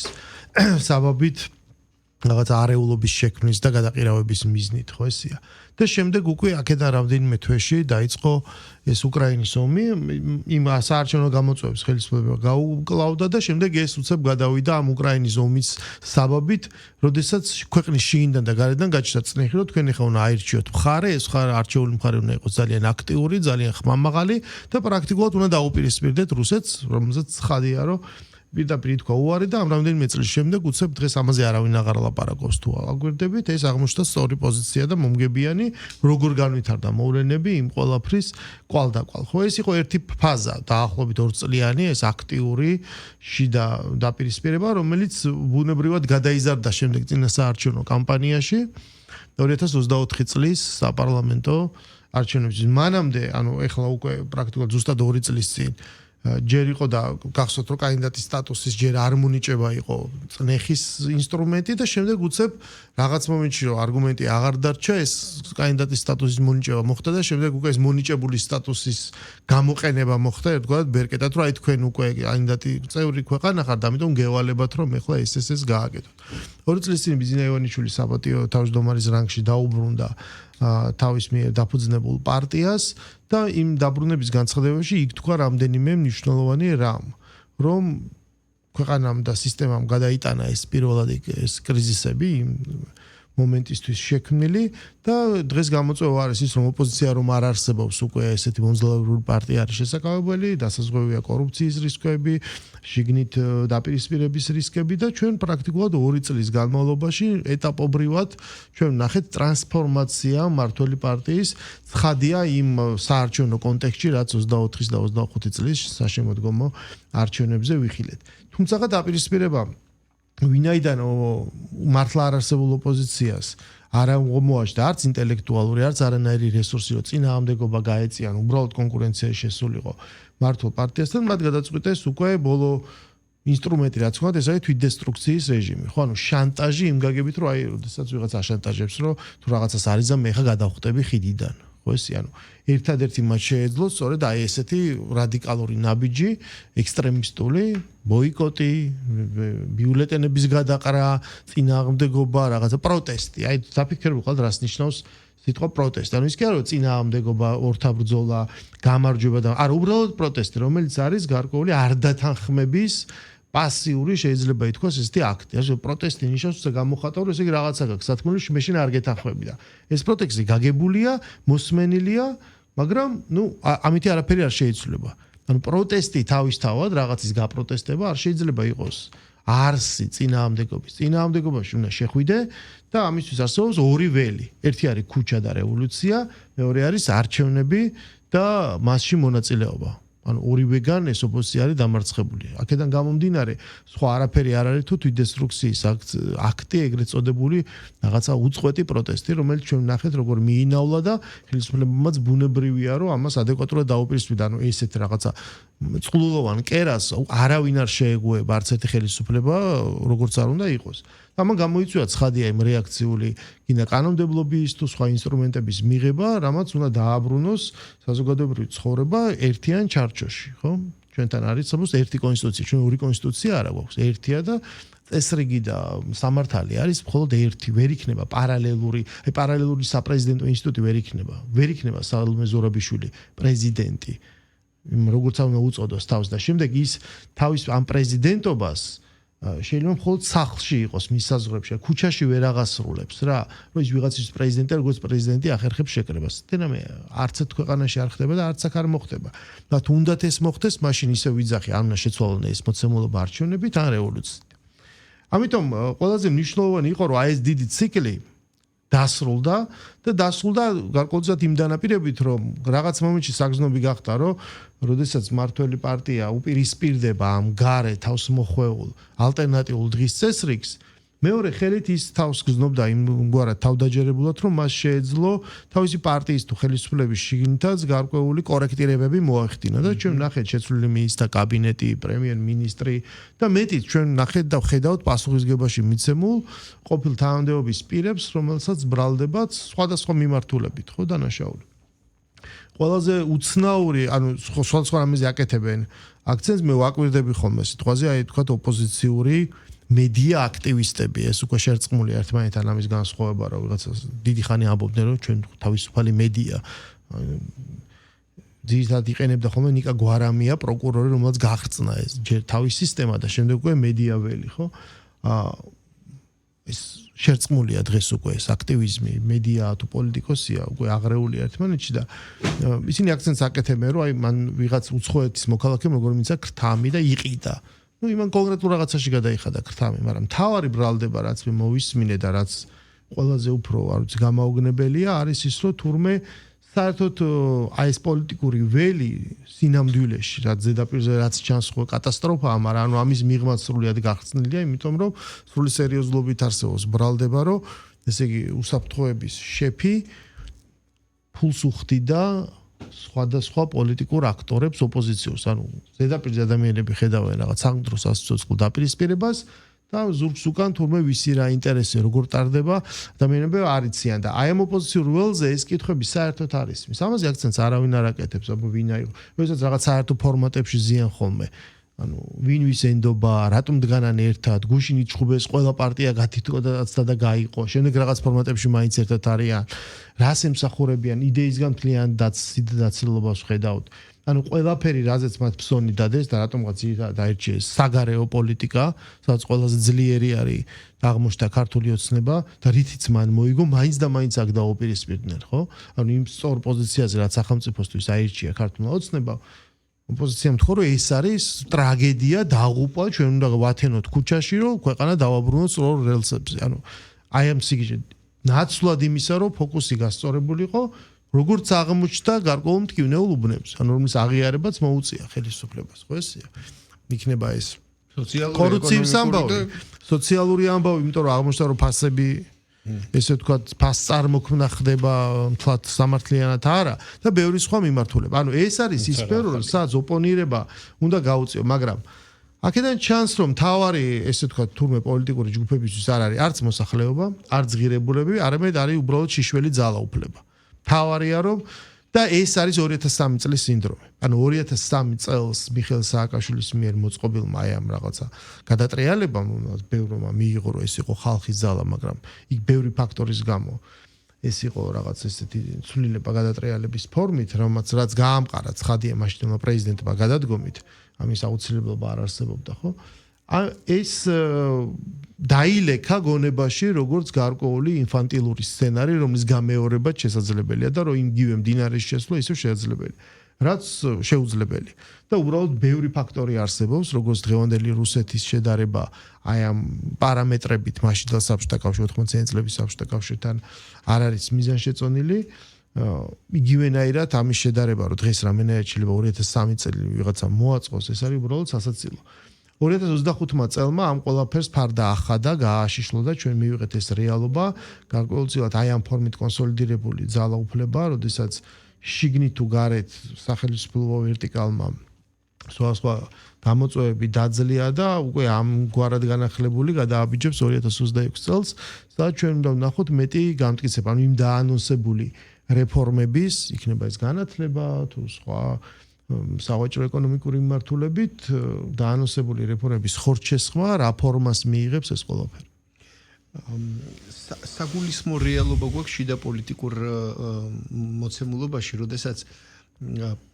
B: საბაბით რაღაც არეულობის შექმნის და გადაყირავების მიზნით, ხო ესია. და შემდეგ უკვე აქედან რამდენიმე თვეში დაიწყო ეს უკრაინის ომი, იმ საარჩევნო გამოწვევებს ხელისუფლება გაუკლავდა და შემდეგ ეს უცებ გადავიდა ამ უკრაინის ომის საბაბით, როდესაც ქვეყნის შიგნიდან და გარედან გაჩნდა წნეხი, რომ თქვენ ახლა უნდა აირჩიოთ მხარე, ეს არჩეული მხარე უნდა იყოს ძალიან აქტიური, ძალიან ხმამაღალი და პრაქტიკულად უნდა დაუპირისპირდეთ რუსეთს, რომელზეც ცხადია, რომ პირდაპირ თქვა უარი და ამ რამდენიმე წლის შემდეგ უცებ დღეს ამაზე არავინ აღარ ლაპარაკობს თუ აგვირდებით, ეს აღმოჩნდა სწორი პოზიცია და მომგებიანი, როგორ განვითარდა მოვლენები იმ ყველაფრის კვალდაკვალ. ხო, ეს იყო ერთი ფაზა, დაახლოებით 2 წლიანი, ეს აქტიური შიდა დაპირისპირება, რომელიც ბუნებრივად გადაიზარდა შემდეგ წინასაარჩევნო კამპანიაში 2024 წლის საპარლამენტო არჩევნებში. მანამდე, ანუ ეხლა უკვე პრაქტიკულად ზუსტად 2 წლის წინ ჯერ იყო და გახსოვთ რომ კანდიდატის სტატუსის ჯერ არ მონიჭება იყო წნეხის ინსტრუმენტი და შემდეგ უცებ რაღაც მომენტში რომ არგუმენტი აღარ დარჩა ეს კანდიდატის სტატუსის მონიჭება მოხდა და შემდეგ უკვე ეს მონიჭებული სტატუსის გამოყენება მოხდა ერთგვარად ბერკეტად რომ აი თქვენ უკვე კანდიდატი წევრი ქვეყანა ხართ ამიტომ გევალებათ რომ ეხლა ეს გააკეთოთ. 2 წლის წინ ბიძინა ივანიშვილი საპატიო თავმჯდომარის რანგში დაუბრუნდა თავის მიერ დაფუძნებულ პარტიას და იმ დაბრუნების განცხადებაში იქ თქვა რამდენიმე მნიშვნელოვანი რამ, რომ ქვეყანამ და სისტემამ გადაიტანა ეს პირველად ეს კრიზისები იმ მომენტისთვის შექმნილი და დღეს გამოწვევა არის ის რომ ოპოზიცია რომ არ არსებობს უკვე ესეთი მომძლავრული პარტია არის შესაძლებელი, დასაზღვევია კორუფციის რისკები, შიგნით დაპირისპირების რისკები და ჩვენ პრაქტიკულად 2 წლის განმავლობაში ეტაპობრივად ჩვენ ვნახეთ ტრანსფორმაცია მართველი პარტიის ცხადია იმ საარჩევნო კონტექსტში რაც 24 და 25 წლის საშემოდგომო არჩევნებზე ვიხილეთ. თუმცა დაპირისპირება ვინაიდან მართლა არ არსებულ ოპოზიციას არ მოაჩნდა არც ინტელექტუალური, არც არანაირი რესურსი, რომ წინააღმდეგობა გაეწიან, უბრალოდ კონკურენციაში შესულიყო მართლ პარტიასთან, მათ გადაწყვიტეს უკვე ბოლო ინსტრუმენტი რაც ხონდა, ეს არის თვითდესტრუქციის რეჟიმი. ხო, ანუ შანტაჟი იმ გაგებით, რომ აი, როდესაც ვიღაც აშანტაჟებს, რომ თუ რაღაცას არიზამ, მე ხა გადავხტები ხიდიდან. ხო, ესე ანუ ერთადერთი მათ შეეძლო სწორედ აი ესეთი რადიკალური ნაბიჯი, ექსტრემისტული ბოიკოტი, ბიულეტენების გადაყრა, წინააღმდეგობა, რაღაცა პროტესტი. აი დაფიქრებული ხარ რას ნიშნავს სიტყვა პროტესტი. ანუ ის კი არა რომ წინააღმდეგობა, ორთაბრძოლა, გამარჯვება და არა უბრალოდ პროტესტი, რომელიც არის გარკვეული არდათანხმების პასიური შეიძლება ითქვას ესეთი აქტი. ასე პროტესტი ნიშნავს რომ გამოხატავ რომ ესე იგი რაღაცა გაქვს სათქმელი მეშინ არ გეთანხმები და ეს პროტესტი გაგებულია, მოსმენილია, მაგრამ ნუ ამითი არაფერი არ შეიცვლება. ანუ პროტესტი თავისთავად რაღაცის გაპროტესტება არ შეიძლება იყოს არსი წინააღმდეგობის. წინააღმდეგობაში უნდა შეხვიდე და ამისთვის არსებობს 2 ველი. ერთი არის ქუჩა და რევოლუცია, მეორე არის არჩევნები და მასში მონაწილეობა. ანუ ორივეგან ეს ოპოზიცია არის დამარცხებული. აქედან გამომდინარე, სხვა არაფერი არ არის თუ თვითდესტრუქციის აქტი, ეგრეთ წოდებული რაღაცა უწყვეტი პროტესტი, რომელიც ჩვენ ნახეთ, როგორ მიინავლა და ხელისუფლებამაც ბუნებრივია, რომ ამას ადეკვატურად დაუპირისპირდა. ანუ ესეთ რაღაცა წყლულოვან კერას არავინ არ შეეგუება, არც ერთი ხელისუფლება, როგორც არ უნდა იყოს. ამან გამოიწვია ცხადია იმ რეაქციული კიდე კანონმდებლობის თუ სხვა ინსტრუმენტების მიღება, რამაც უნდა დააბრუნოს საზოგადოებრივი ცხოვრება ერთიან ჩარჩოში, ხო? ჩვენთან არის suppose ერთი კონსტიტუცია, ჩვენ ორი კონსტიტუცია არა გვაქვს, ერთია და წესრიგი და სამართალი არის მხოლოდ ერთი, ვერ იქნება პარალელური საპრეზიდენტო ინსტიტუტი ვერ იქნება სალომე ზურაბიშვილი პრეზიდენტი, როგორც უნდა უწოდოს თავს და შემდეგ ის თავის ამ პრეზიდენტობას შეიძლება მხოლოდ სახლში იყოს მის საზღვრებში, ქუჩაში ვერ აღასრულებს რა, რომ ის ვიღაცის პრეზიდენტი როგორც პრეზიდენტი ახერხებს შეკრებას. თენამე არც ერთ ქვეყანაში არ ხდება და არც აქ არ მოხდება. და თუნდაც ეს მოხდეს, მაშინ ისე ვიძახი, არ უნდა შეცვალონ ეს მოცემულობა არჩევნებით ან რევოლუციით. ამიტომ ყველაზე მნიშვნელოვანი იყო, რომ ეს დიდი ციკლი დასრულდა გარკვეულწილად იმ დანაპირებით, რომ რაღაც მომენტში საგრძნობი გახდა, რომ როდესაც მართველი პარტია უპირისპირდება ამ გარე თავს მოხვეულ ალტერნატიულ დღის წესრიგს, მეორე ხელით ის თავს გრძნობდა იმგვარად თავდაჯერებულად, რომ მას შეეძლო თავისი პარტიის თუ ხელისუფლების შიგნითაც გარკვეული კორექტირებები მოახდინა და ჩვენ ნახეთ შეცვლილი მინისტრთა კაბინეტი, პრემიერ-მინისტრი და მეტიც ჩვენ ნახეთ და ხედავთ პასუხისგებაში მიცემულ ყოფილ თანამდებობის პირებს, რომელსაც ბრალდებათ სხვადასხვა მიმართულებით, ხო დანაშაული. ყველაზე უცნაური, ანუ სხვადასხვა რამეზე აკეთებენ აქცენტს, მე ვაკვირდები ხოლმე სიტყვაზე, აი თქვათ ოპოზიციური მედია აქტივისტები, ეს უკვე შერწყმულია ერთმანეთთან ამის განსხვავება, რომ ვიღაცა დიდი ხანი ამბობდნენ, რომ ჩვენ თავისუფალი მედია ძირითადად იყენებდა ხოლმე ნიკა გვარამია, პროკურორი, რომელსაც გახრწნა ეს ჯერ თავის სისტემა და შემდეგ უკვე მედიაველი, ხო? ეს შერწყმულია დღეს უკვე ეს აქტივიზმი, მედია თუ პოლიტიკოსია, უკვე აღრეულია ერთმანეთში და ისინი აქცენტს აკეთებენ, რომ აი მან ვიღაც უცხოეთის მოქალაქემ როგორ მისცა ქრთამი და იყიდა. ну იმან კონკრეტულ რაღაცაში გადაიხადა ქრთამი, მაგრამ თავარი ბრალდება რაც მე მოვისმინე და რაც ყველაზე უფრო არ ვიცი გამაოგნებელია არის ის რომ თურმე საერთოდ აი ეს პოლიტიკური ველი სინამდვილეში რაც ზედაპირზე რაც ჩანს ხო კატასტროფაა, მაგრამ ანუ ამის მიღმა სრულიად გახსნილია, იმიტომ რომ სრული სერიოზულობით არსებობს ბრალდება, რომ ესე იგი უსაფრთხოების შეფი ფულს უხდიდა სხვადასხვა პოლიტიკურ აქტორებს ოპოზიციას, ანუ ზედაპირზე ადამიანები ხედავენ რაღაც სამდროს ასოციაციულ დაპირისპირებას და ზურგს უკან თურმე ვისი რა ინტერესი როგორ ტარდება ადამიანები არ იციან და აი ამ ოპოზიციურ ველზე ეს კითხვები საერთოდ არის. ამაზე აქცენტს არავინ არ აკეთებს, აბა ვინ აიღო. როდესაც რაღაც საერთო ფორმატებში ზიან ხოლმე. ანუ ვინ ვის ენდობა, რატომ დგანან ერთად, გუშინ იჩხუბეს ყველა პარტია გათითქოდაცა და გაიყო. შემდეგ რაღაც ფორმატებში მაინც ერთად არიან. რას ემსახურებიან, იდეისგან მთლიან დაცილებას ვხედავთ. ანუ ყველაფერი რაზეც მათ ფსონი დადეს და რატომღაც დაერჩიეს საგარეო პოლიტიკა, სადაც ყველაზე ძლიერი არის აღმოჩნდა ქართული ოცნება და რითიც მან მოიგო, მაინც და მაინც აქ დაუპირისპირდნენ, ხო? ანუ იმ სწორ პოზიციაზე რაც სახელმწიფოსთვის აირჩია ქართული ოცნება, ოპოზიციამ თქვა, რომ ეს არის ტრაგედია, დაღუპვა, ჩვენ უნდა ვათენოთ ქუჩაში, რომ ქვეყანა დავაბრუნოთ სწორ რელსებზე. ანუ აი ამ სიგიჟე ნაცვლად იმისა, რომ ფოკუსი გასწორებულიყო როგორც აღმოჩნდა გარკვეულ მტკივნეულ უბნებს, ანუ რომლის აღიარებაც მოუწია ხელისუფლებას, ხო ესეა. იქნება ეს კორუფციის ამბავი, სოციალური ამბავი, იმიტომ რომ აღმოჩნდა რომ ფასები ესე ვთქვათ, ფასწარმოქმნა ხდება თლათ სამართლიანად არა და ბევრი სხვა მიმართულება. ანუ ეს არის ის სფერო, სადაც ოპონირება უნდა გაუწიო, მაგრამ აქედან ჩანს რომ თავარი ესე ვთქვათ თურმე პოლიტიკური ჯგუფებისთვის არ არის არც მოსახლეობა, არც ღირებულები, არამედ არის უბრალოდ შიშველი ძალაუფლება. თავარია რომ და ეს არის 2003 წლის სინდრომი. ანუ 2003 წელს მიხეილ სააკაშვილის მიერ მოწყობილმა აი ამ რაღაცა გადატრიალებამ ბევრმა მიიღო რომ ეს იყო ხალხის ძალა, მაგრამ იქ ბევრი ფაქტორის გამო ეს იყო რაღაც ესეთი ცვლილება გადატრიალების ფორმით, რაც გაამყარა ცხადია მაშინდელმა პრეზიდენტმა გადადგომით, ამის აუცილებლობა არ არსებობდა, ხო? ეს დაილექა გონებაში როგორც გარკვეული ინფანტილური სცენარი, რომლის გამეორებაც შესაძლებელია და რომ იგივე მდინარის შესვლა ისევ შესაძლებელი. რაც შეუძლებელი. და უბრალოდ ბევრი ფაქტორი არსებობს, როგორც დღევანდელი რუსეთის შედარება აი ამ პარამეტრებით მაშინდელ საბჭოთა კავშირში 80-იანი წლების საბჭოთა კავშირთან არ არის მიზანშეწონილი. იგივენაირად ამის შედარება რომ დღეს რამენაირად შეიძლება 2003 წელი ვიღაცა მოაწყოს ეს არის უბრალოდ სასაცილო 2025 წელმა ამ ყველაფერს ფარდა ახადა გააშიშლო და ჩვენ მივიღეთ ეს რეალობა გარკვეულწილად აი ამ ფორმით კონსოლიდირებული ძალაუფლება როდესაც შიგნით თუ გარეთ სახელმწიფო ვერტიკალმა სხვა გამოწვევები დაძლია და უკვე ამგვარად განახლებული გადააბიჯებს 2026 წელს სადაც ჩვენ უნდა ვნახოთ მეტი გამტკიცება ანუ იმ დაანონსებული რეფორმების იქნება ეს განათლება თუ სხვა სავაჭრო ეკონომიკური მიმართულებით დაანონსებული რეფორმების ხორცშესხმა რა ფორმას მიიღებს ეს ყველაფერი
A: საგულისხმო რეალობა გვაქვს შიდა პოლიტიკურ მოცემულობაში, როდესაც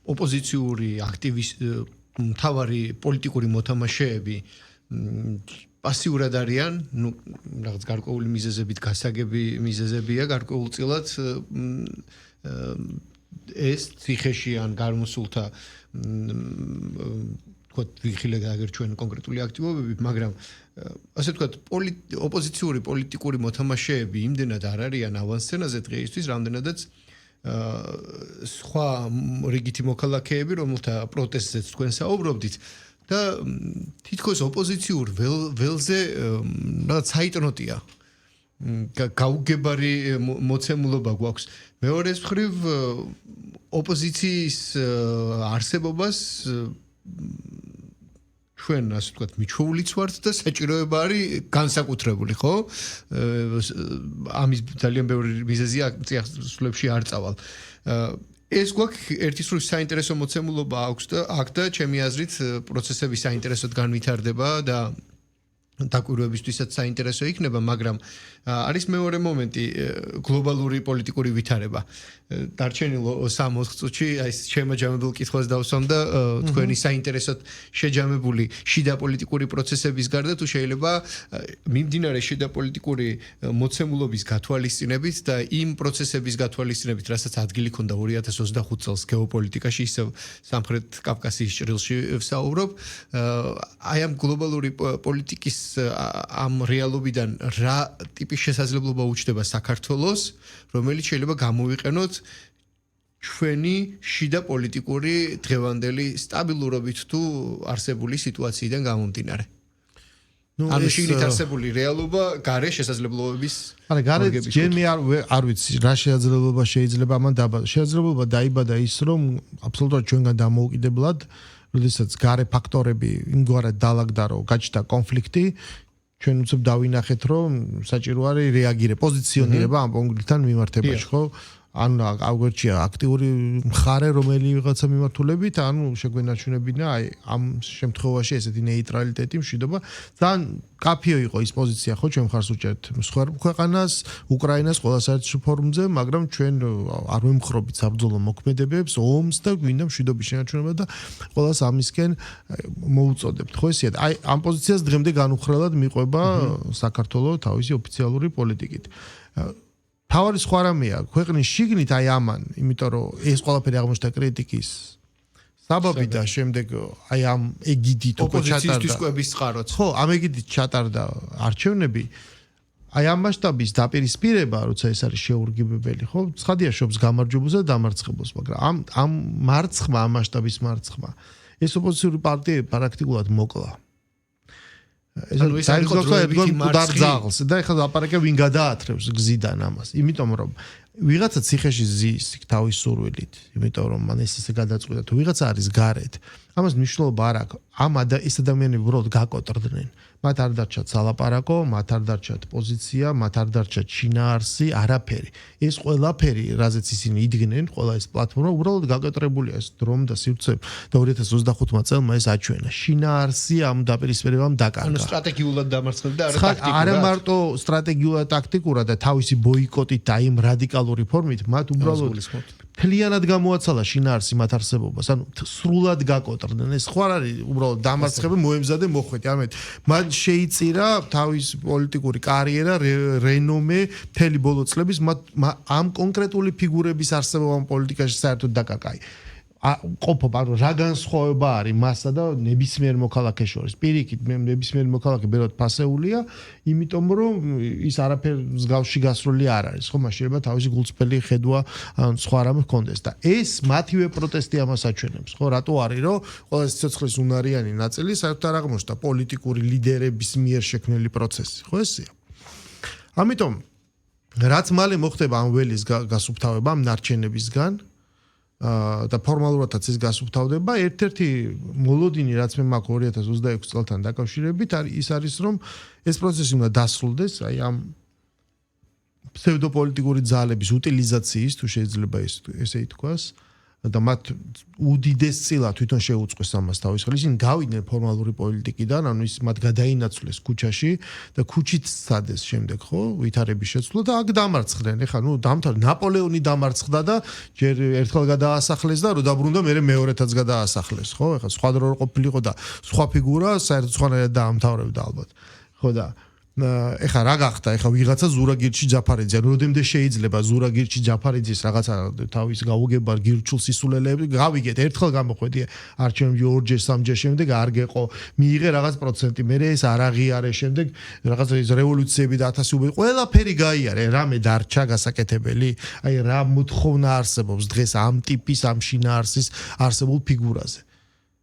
A: ოპოზიციური მთავარი პოლიტიკური მოთამაშეები პასიურად არიან, ну, რაღაც გარკვეული მიზეზებით გასაგები მიზეზებია, გარკვეულწილად ეს ციხეში ან გარმოსულთა თქვათ ვიხილე გააგერჩვენ კონკრეტული აქტივობები, მაგრამ ასე ვთქვათ, ოპოზიციური პოლიტიკური მოთამაშეები იმდენად არ არიან ავანსცენაზე დღეისთვის, რამდენადაც სხვა რიგითი მოქალაქეები, რომელთა პროტესტზეც თქვენ საუბრობდით და თითქოს ოპოზიციურ ველზე რაღაც საიტნოტია. გაუგებარი მოცემულობა გვაქვს. მეორე მხრივ ოპოზიციის არსებობას ჩვენ ასე ვთქვათ მიჩვეულიც ვართ და საჭიროება არის განსაკუთრებული, ხო? ამის ძალიან ბევრი მიზეზია წიაღისეულებში არ წავალ. ეს გვაქვს ერთის მხრივ საინტერესო მოცემულობა აქვს და აქ და ჩემი აზრით პროცესები საინტერესოდ განვითარდება და დაკვირვებისთვისაც საინტერესო იქნება, მაგრამ არის მეორე მომენტი გლობალური პოლიტიკური ვითარება. დარჩენილ 3-4 წუთში აი შემაჯამებულ კითხვას დავსვამ და თქვენი საინტერესოდ შეჯამებული შიდა პოლიტიკური პროცესების გარდა თუ შეიძლება მიმდინარე შიდა პოლიტიკური მოცემულობის გათვალისწინებით და იმ პროცესების გათვალისწინებით, რასაც ადგილი ჰქონდა 2025 წელს გეოპოლიტიკაში, ისევ სამხრეთ კავკასიის ჭრილში ვსაუბრობ, აი ამ გლობალური პოლიტიკის ამ რეალობიდან რა ტიპის შესაძლებლობა უჩნდება საქართველოს, რომელიც შეიძლება გამოვიყენოთ ჩვენი შიდა პოლიტიკური დღევანდელი სტაბილურობით თუ არსებული სიტუაციიდან გამომდინარე. ანუ შიგნით არსებული რეალობა გარე შესაძლებლობების
B: არა გარე ჯერ მე არ ვიცი რა შესაძლებლობა შეიძლება ამან დაბადოს. შესაძლებლობა დაიბადა ის რომ აბსოლუტურად ჩვენგან დამოუკიდებლად როდესაც გარე ფაქტორები იმგვარად დაალაგდა რომ გაჩნდა კონფლიქტი ჩვენ უცებ დავინახეთ რომ საჭირო არის რეაგირება პოზიციონირება ამ კონფლიქტთან მიმართებაში ხო ანუ აგვერჩია აქტიური მხარე რომელი ვიღაცა მიმართულებით ანუ შეგვენარჩუნებინა აი ამ შემთხვევაში ესეთი ნეიტრალიტეტი მშვიდობა ძალიან კაფეო იყო ის პოზიცია ხო ჩვენ მხარს უჭერთ სხვა ქვეყანას უკრაინას ყველა საერთაშორისო ფორუმზე მაგრამ ჩვენ არ ვემხრობით საბრძოლო მოქმედებებს ომს და გვინდა მშვიდობის შენარჩუნება და ყველას ამისკენ მოუწოდებთ ხო ესეა აი ამ პოზიციას დღემდე განუხრელად მიყვება საქართველოს თავისი ოფიციალური პოლიტიკით თავარი სხვა რამეა ქვეყნის შიგნით აი ამან იმიტომ რომ ეს ყველაფერი აღმოჩნდა კრიტიკის საბაბი და შემდეგ აი ამ ეგიდით უკვე ჩატარდა
A: ოპოზიციის წყაროც
B: ხო ამ ეგიდით ჩატარდა არჩევნები აი ამ მასშტაბის დაპირისპირება როცა ეს არის შეურგებებელი ხო ცხადია შობს გამარჯვებულს და დამარცხებულს მაგრამ ამ მარცხმა ამ მასშტაბის მარცხმა ეს ოპოზიციური პარტიები პრაქტიკულად მოკლა ეს დაიწყოს და ეხლა ლაპარაკია ვინ გადაათრევს გზიდან ამას იმიტომ რომ ვიღაცა ციხეში ზის თავის სურვილით იმიტომ რომ მან ეს ისე გადაწყვიტა თუ ვიღაცა არის გარეთ ამას მნიშვნელობა არ აქვს ამ ეს ადამიანები უბრალოდ გაკოტრდნენ მათ არ დარჩათ სალაპარაკო მათ არ დარჩათ პოზიცია მათ არ დარჩათ შინაარსი არაფერი ეს ყველაფერი რაზეც ისინი იდგნენ ყველა ეს პლატფორმა უბრალოდ გაკოტრებულია ეს დრომ და სივრცე და 2025 წელმა ეს აჩვენა შინაარსი ამ დაპირისპირებამ დაკარგა
A: ანუ სტრატეგიულად დამარცხდა და ტაქტიკურად
B: არა მარტო სტრატეგიულად ტაქტიკურად და თავისი ბოიკოტით და იმ რადიკალური ფორმით მათ უბრალოდ მთლიანად გამოაცალა შინაარსი მათ არსებობას ანუ სრულად გაკოტრდნენ ეს ხო არ არის უბრალოდ დამარცხება მოემზადე მოხვედი ამეთ მან შეიწირა თავის პოლიტიკური კარიერა რენომე მთელი ბოლო წლების ამ კონკრეტული ფიგურების არსებობამ პოლიტიკაში საერთოდ დაკარგა ყოფობა, ანუ რა განსხვავება არის მასსა და ნებისმიერ მოქალაქეს შორის. პირიქით, მე ნებისმიერ მოქალაქე ბევრად ფასეულია, იმიტომ რომ ის არაფერ მსგავსი გასროლი არ არის, ხო? მაშინ შეიძლება თავისი გულწრფელი ხედვა ან სხვა რამე ჰქონდეს და ეს მათივე პროტესტი ამას აჩვენებს, ხო? რატო არის, რომ ყველა სიცოცხლის უნარიანი ნაწილი საერთოდ არ აღმოჩნდა პოლიტიკური ლიდერების მიერ შექმნილი პროცესი, ხო ესეა? ამიტომ რაც მალე მოხდება ამ ველის გასუფთავება ამ ნარჩენებისგან და ფორმალურადაც ის გასუფთავდება, ერთ-ერთი მოლოდინი, რაც მე მაქვს 2026 წელთან დაკავშირებით, ის არის, რომ ეს პროცესი უნდა დასრულდეს, აი ამ ფსევდოპოლიტიკური ძალების უტილიზაციის, თუ შეიძლება ესე ითქვას, და მათ უდიდეს წილად თვითონ შეუწყეს ამას თავის ხელს. ისინი გავიდნენ ფორმალური პოლიტიკიდან, ანუ ის მათ გადაინაცვლეს ქუჩაში და ქუჩით სცადეს შემდეგ, ხო, ვითარების შეცვლა და აქ დამარცხდნენ. ეხლა ნუ ნაპოლეონი დამარცხდა და ჯერ ერთხელ გადაასახლეს და რო დაბრუნდა მერე მეორეთაც გადაასახლეს, ხო? ეხლა სხვა დრო ყოფილიყო და სხვა ფიგურა საერთოდ სხვანაირად დაამთავრებდა ალბათ. ხო და ეხლა რა გახდა? ეხლა ვიღაცა ზურაგირჩი ჯაფარიძე, როდემდე შეიძლება ზურაგირჩი ჯაფარიძის რაღაცა თავის გაუგებარ გირჩულ სისულელეები გავიგეთ, ერთხელ გამოხვედი არჩევნებში ორჯერ სამჯერ შემდეგ არ გეყო, მიიღე რაღაც პროცენტი, მე ეს არ აღიარე, შემდეგ რაღაც ის რევოლუციები და 1000 ყველაფერი გაიარე, რამე დარჩა გასაკეთებელი, აი რა მოთხოვნა არსებობს დღეს ამ ტიპის ამ შინაარსის არსებულ ფიგურაზე.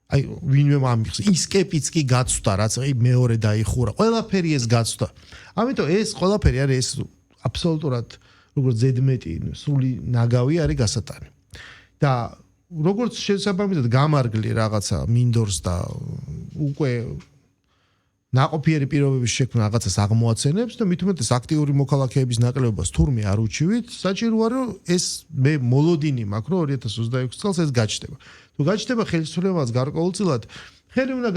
B: აი ვინმე ამიხს ისკეპიც კი გაცვდა რაც აი მეორე დაიხურა ყველაფერი ეს გაცვდა ამიტომ ეს ყველაფერი არის ეს აბსოლუტურად როგორც ზედმეტი სული ნაგავი არის გასატანი და როგორც შესაბამისად გამარგლი რაღაცა მინდორს და უკვე ნაყოფიერი პირობების შექმნა რაღაცას აღმოაცენებს და მით უმეტეს აქტიური მოქალაქეების ნაკლებობას თურმე არ უჩივით საჭიროა რომ ეს მე მოლოდინი მაქვს რომ 2026 წელს ეს გაჩნდება თუ გაჩნდება ხელისუფლებას გარკვეულწილად ხელი უნდა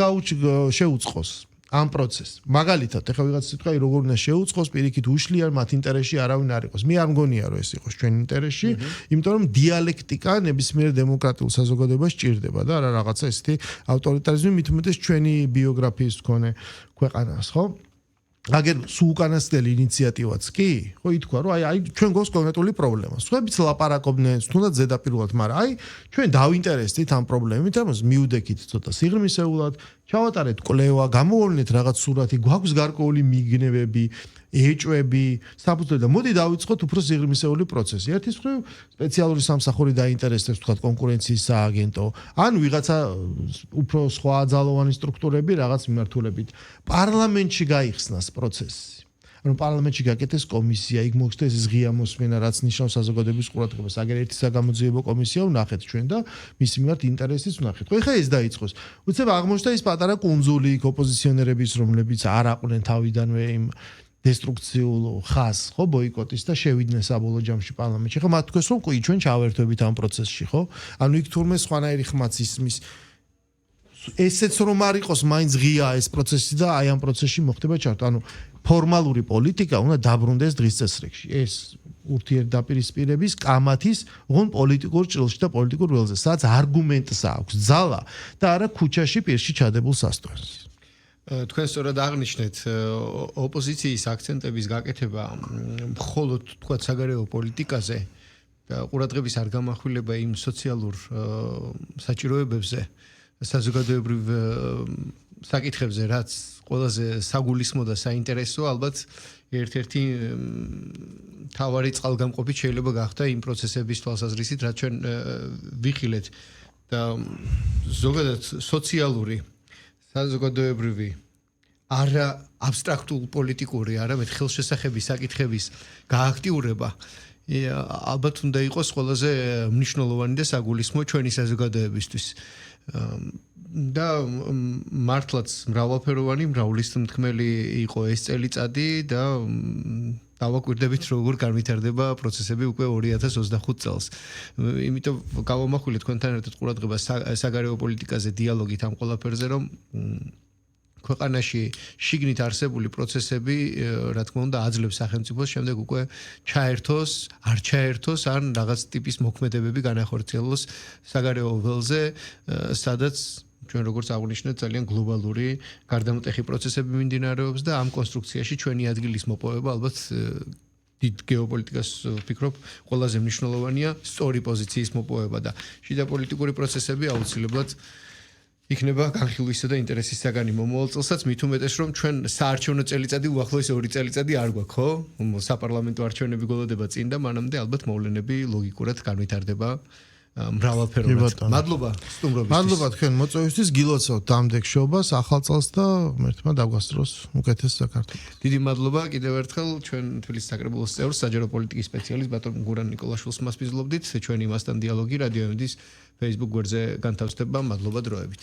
B: შეუწყოს ამ პროცესს მაგალითად ეხლა ვიღაც სიტყვა როგორ უნდა შეუწყოს პირიქით უშლიან მათ ინტერესში არავინ არ იყოს მე არ მგონია რომ ეს იყოს ჩვენ ინტერესში იმიტომ რომ დიალექტიკა ნებისმიერ დემოკრატიულ საზოგადოებას სჭირდება და არა რაღაცა ესეთი ავტორიტარიზმი მით უმეტეს ჩვენი ბიოგრაფიის მქონე ქვეყანას ხო აგერ სულკანასდელი ინიციატივაც კი ხო ითქვა რომ აი ჩვენ გვაქვს კონკრეტული პრობლემა სხვაებიც ლაპარაკობდნენ თუნდაც ზედაპირულად მაგრამ აი ჩვენ დავინტერესდით ამ პრობლემით ამას მიუდექით ცოტა სიღრმისეულად ჩავატარეთ კვლევა გამოვლინეთ რაღაც სურათი გვაქვს გარკვეული მიგნებები ეჭვები საფუძვლად და მოდი დავიწყოთ უფრო სიღრმისეული პროცესი ერთის მხრივ სპეციალური სამსახური დაინტერესებს თქვა კონკურენციის სააგენტო ან ვიღაცა უფრო სხვა ძალოვანი სტრუქტურები რაღაც მიმართულებით პარლამენტში გაიხსნას პროცესი ანუ პარლამენტში გაკეთეს კომისია იქ მოხდეს ეს ღია მოსმენა რაც ნიშნავს საზოგადოების ყურადღებას აგერ ერთი საგამოძიებო კომისია ვნახეთ ჩვენ და მის მიმართ ინტერესიც ვნახეთ ხო ეხლა ეს დაიწყოს უცებ აღმოჩნდა ის პატარა კუნძული ოპოზიციონერების რომლებიც არ აყვნენ თავიდანვე იმ დესტრუქციულ ხას ხო ბოიკოტის და შევიდნენ საბოლოო ჯამში პარლამენტში ხო მათ თქვეს რომ კი ჩვენ ჩავერთვებით ამ პროცესში ხო ანუ იქ თურმე სხვანაირი ხმაც ისმის ესეც რომ არ იყოს მაინც ღია ეს პროცესი და აი ამ პროცესში მოხდება ჩართვა ანუ ფორმალური პოლიტიკა უნდა დაბრუნდეს დღის წესრიგში ეს ურთიერთდაპირისპირების კამათის ოღონ პოლიტიკურ ჭრილში და პოლიტიკურ ველზე სადაც არგუმენტს აქვს ძალა და არა ქუჩაში პირში ჩადებულ სასტვენს
A: თქვენ სწორად აღნიშნეთ ოპოზიციის აქცენტების გაკეთება მხოლოდ თქვა საგარეო პოლიტიკაზე და ყურადღების არ გამახვილება იმ სოციალურ საჭიროებებზე საზოგადოებრივ საკითხებზე რაც ყველაზე საგულისხმო და საინტერესო ალბათ ერთ-ერთი თავარი წყალგამყოფი შეიძლება გახდა იმ პროცესების თვალსაზრისით რაც ჩვენ ვიხილეთ და ზოგადად სოციალური საზოგადოებრივი არა აბსტრაქტულ პოლიტიკური არამედ ხელშესახების საკითხების გააქტიურება ალბათ უნდა იყოს ყველაზე მნიშვნელოვანი და საგულისხმო ჩვენი საზოგადოებისთვის და მართლაც მრავალფეროვანი მრავლისმთქმელი იყო ეს წელიწადი და დავაკვირდებით როგორ განვითარდება პროცესები უკვე 2025 წელს. იმიტომ გავამახვილეთ თქვენთან ერთად ყურადღება საგარეო პოლიტიკაზე დიალოგით ამ ყველაფერზე რომ ქვეყანაში შიგნით არსებული პროცესები რა თქმა უნდა აძლევს სახელმწიფოს შემდეგ უკვე ჩაერთოს, არ ჩაერთოს ან რაღაც ტიპის მოქმედებები განახორციელოს საგარეო ველზე, სადაც ჩვენ როგორც აღნიშნეთ ძალიან გლობალური გარდამტეხი პროცესები მიმდინარეობს და ამ კონსტრუქციაში ჩვენი ადგილის მოპოვება ალბათ დიდ გეოპოლიტიკას ვფიქრობ, ყველაზე მნიშვნელოვანია სწორი პოზიციის მოპოვება და შიდა პოლიტიკური პროცესები აუცილებლად იქნება განხილვისა და ინტერესის საგანი მომავალ წელსაც, მით უმეტეს რომ ჩვენ საარჩევნო წელიწადი უახლოეს 2 წელიწადი არ გვაქვს, ხო? საპარლამენტო არჩევნები გველოდება წინ და მანამდე ალბათ მოვლენები ლოგიკურად განვითარდება მრავალფეროვნად. მადლობა სტუმრობისთვის.
B: მადლობა თქვენ მოწვევისთვის, გილოცავთ დამდეგ შობას, ახალ წელს და ღმერთმა დაგვასწროს უკეთეს საქართველოს.
A: დიდი მადლობა კიდევ ერთხელ ჩვენ თბილისის საკრებულოს წევრს, საჯარო პოლიტიკის სპეციალისტ ბატონ გურან ნიკოლაშვილს მასპინძლობდით. ჩვენ იმასთან დიალოგი რადიო ემდის Facebook გვერდზე განთავსდება. მადლობა დროებით.